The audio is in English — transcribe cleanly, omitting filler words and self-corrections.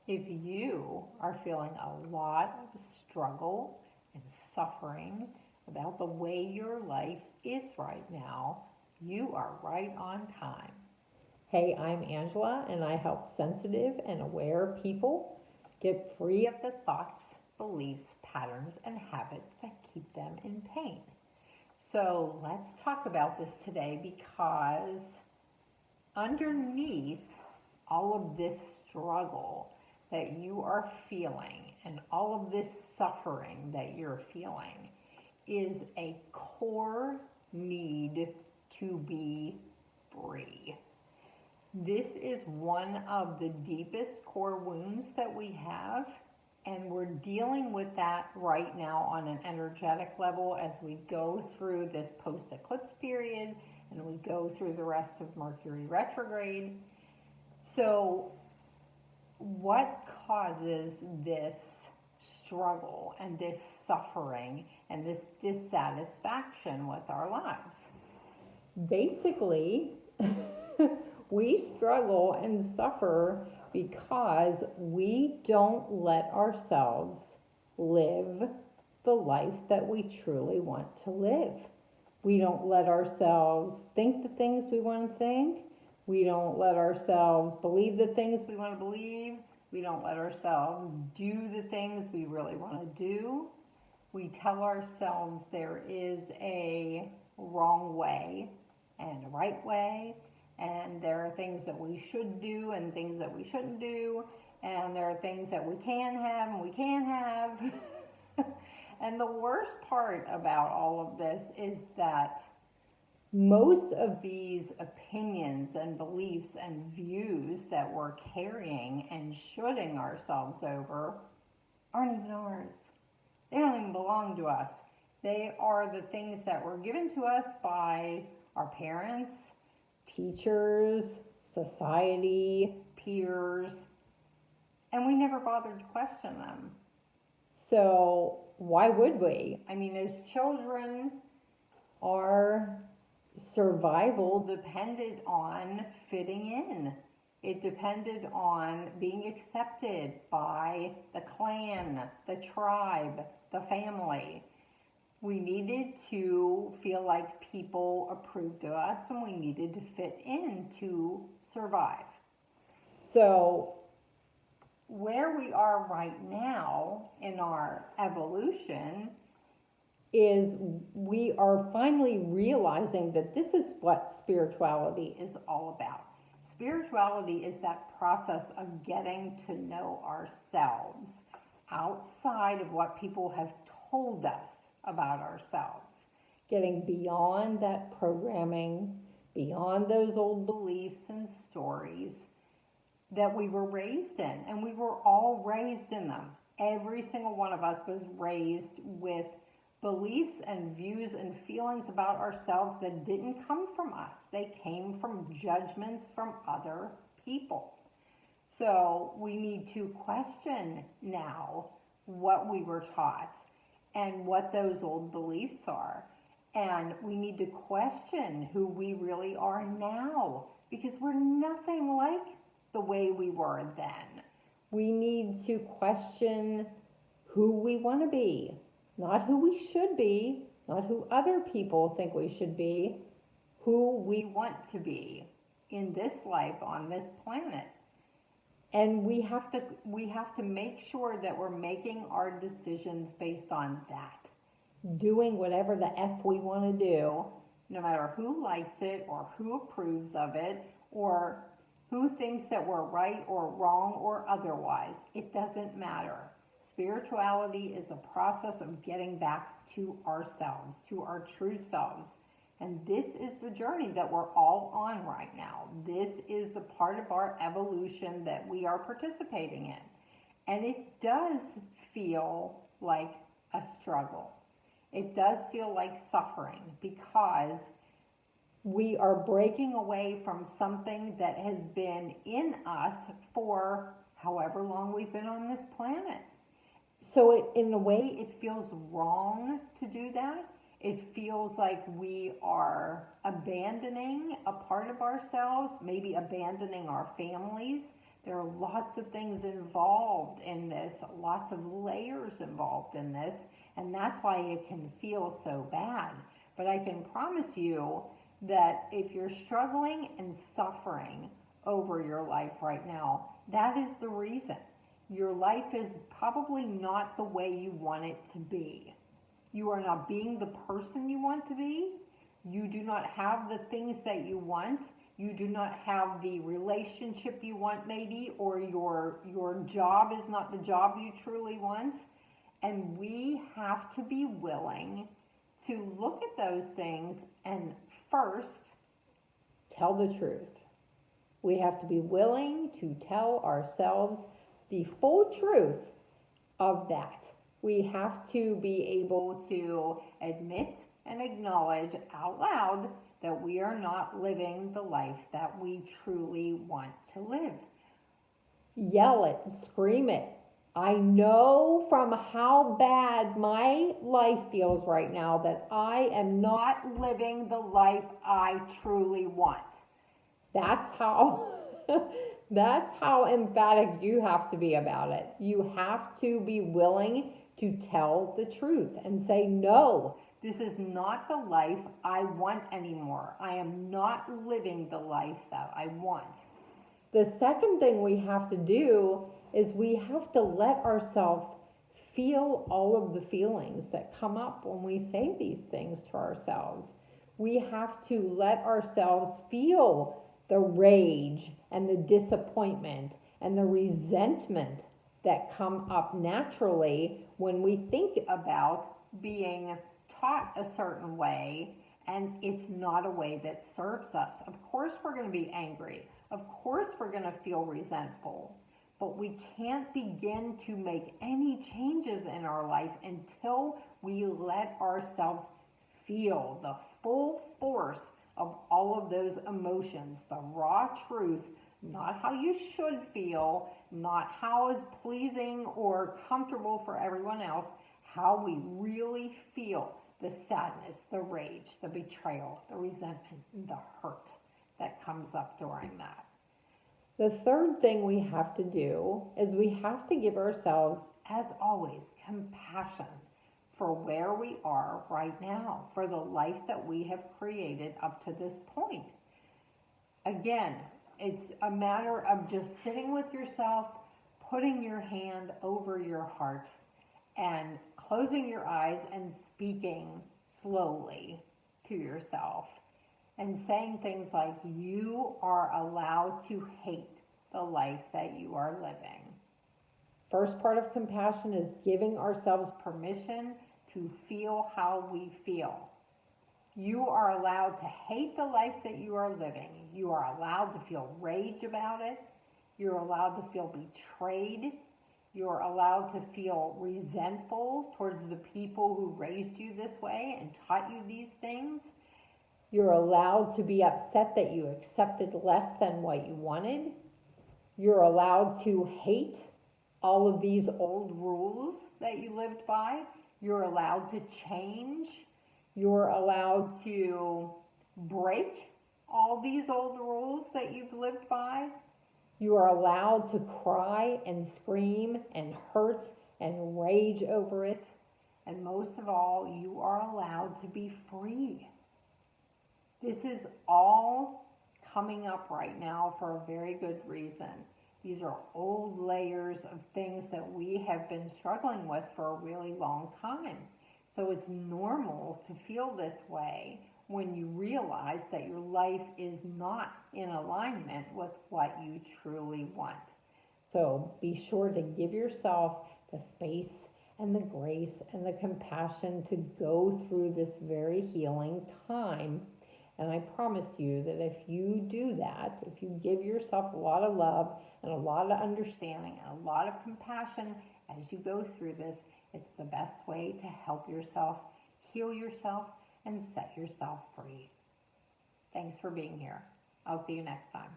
If you are feeling a lot of struggle and suffering about the way your life is right now, you are right on time. Hey, I'm Angela, and I help sensitive and aware people get free of the thoughts, beliefs, patterns, and habits that keep them in pain. So let's talk about this today because underneath all of this struggle that you are feeling and all of this suffering that you're feeling is a core need to be free. This is one of the deepest core wounds that we have, and we're dealing with that right now on an energetic level as we go through this post eclipse period and we go through the rest of Mercury retrograde. So, what causes this struggle and this suffering and this dissatisfaction with our lives? Basically, we struggle and suffer because we don't let ourselves live the life that we truly want to live. We don't let ourselves think the things we want to think. We don't let ourselves believe the things we want to believe. We don't let ourselves do the things we really want to do. We tell ourselves there is a wrong way and a right way, and there are things that we should do and things that we shouldn't do, and there are things that we can have and we can't have. And the worst part about all of this is that most of these opinions and beliefs and views that we're carrying and shoulding ourselves over aren't even ours. They don't even belong to us. They are the things that were given to us by our parents, teachers, society, peers, and we never bothered to question them. So why would we? I mean, as children, our survival depended on fitting in. It depended on being accepted by the clan, the tribe, the family. We needed to feel like people approved of us, and we needed to fit in to survive. So where we are right now in our evolution is we are finally realizing that this is what spirituality is all about. Spirituality is that process of getting to know ourselves outside of what people have told us about ourselves. Getting beyond that programming, beyond those old beliefs and stories that we were raised in. And we were all raised in them. Every single one of us was raised with beliefs and views and feelings about ourselves that didn't come from us. They came from judgments from other people. So we need to question now what we were taught and what those old beliefs are. And we need to question who we really are now, because we're nothing like the way we were then. We need to question who we want to be, not who we should be, not who other people think we should be, who we want to be in this life on this planet. And we have to make sure that we're making our decisions based on that. Doing whatever the F we want to do, no matter who likes it or who approves of it or who thinks that we're right or wrong or otherwise. It doesn't matter. Spirituality is the process of getting back to ourselves, to our true selves. And this is the journey that we're all on right now. This is the part of our evolution that we are participating in. And it does feel like a struggle. It does feel like suffering because we are breaking away from something that has been in us for however long we've been on this planet. So in a way, it feels wrong to do that. It feels like we are abandoning a part of ourselves, maybe abandoning our families, There are lots of things involved in this, lots of layers involved in this, and that's why it can feel so bad. But I can promise you that if you're struggling and suffering over your life right now, that is the reason. Your life is probably not the way you want it to be. You are not being the person you want to be. You do not have the things that you want. You do not have the relationship you want maybe, or your job is not the job you truly want. And we have to be willing to look at those things and first tell the truth. We have to be willing to tell ourselves the full truth of that. We have to be able to admit and acknowledge out loud that we are not living the life that we truly want to live. Yell it, scream it. I know from how bad my life feels right now that I am not living the life I truly want. That's how that's how emphatic you have to be about it. You have to be willing to tell the truth and say, no, this is not the life I want anymore. I am not living the life that I want. The second thing we have to do is we have to let ourselves feel all of the feelings that come up when we say these things to ourselves. We have to let ourselves feel the rage and the disappointment and the resentment that come up naturally when we think about being taught a certain way and it's not a way that serves us. Of course we're going to be angry. Of course we're going to feel resentful. But we can't begin to make any changes in our life until we let ourselves feel the full force of all of those emotions, the raw truth, not how you should feel, not how is pleasing or comfortable for everyone else, how we really feel the sadness, the rage, the betrayal, the resentment, the hurt that comes up during that. The third thing we have to do is we have to give ourselves, as always, compassion for where we are right now, for the life that we have created up to this point. Again, it's a matter of just sitting with yourself, putting your hand over your heart, and closing your eyes and speaking slowly to yourself and saying things like, you are allowed to hate the life that you are living. First part of compassion is giving ourselves permission to feel how we feel. You are allowed to hate the life that you are living. You are allowed to feel rage about it. You're allowed to feel betrayed. You're allowed to feel resentful towards the people who raised you this way and taught you these things. You're allowed to be upset that you accepted less than what you wanted. You're allowed to hate all of these old rules that you lived by. You're allowed to change. You're allowed to break all these old rules that you've lived by. You are allowed to cry and scream and hurt and rage over it. And most of all, you are allowed to be free. This is all coming up right now for a very good reason. These are old layers of things that we have been struggling with for a really long time. So it's normal to feel this way when you realize that your life is not in alignment with what you truly want. So be sure to give yourself the space and the grace and the compassion to go through this very healing time. And I promise you that if you do that, if you give yourself a lot of love and a lot of understanding and a lot of compassion as you go through this, it's the best way to help yourself, heal yourself, and set yourself free. Thanks for being here. I'll see you next time.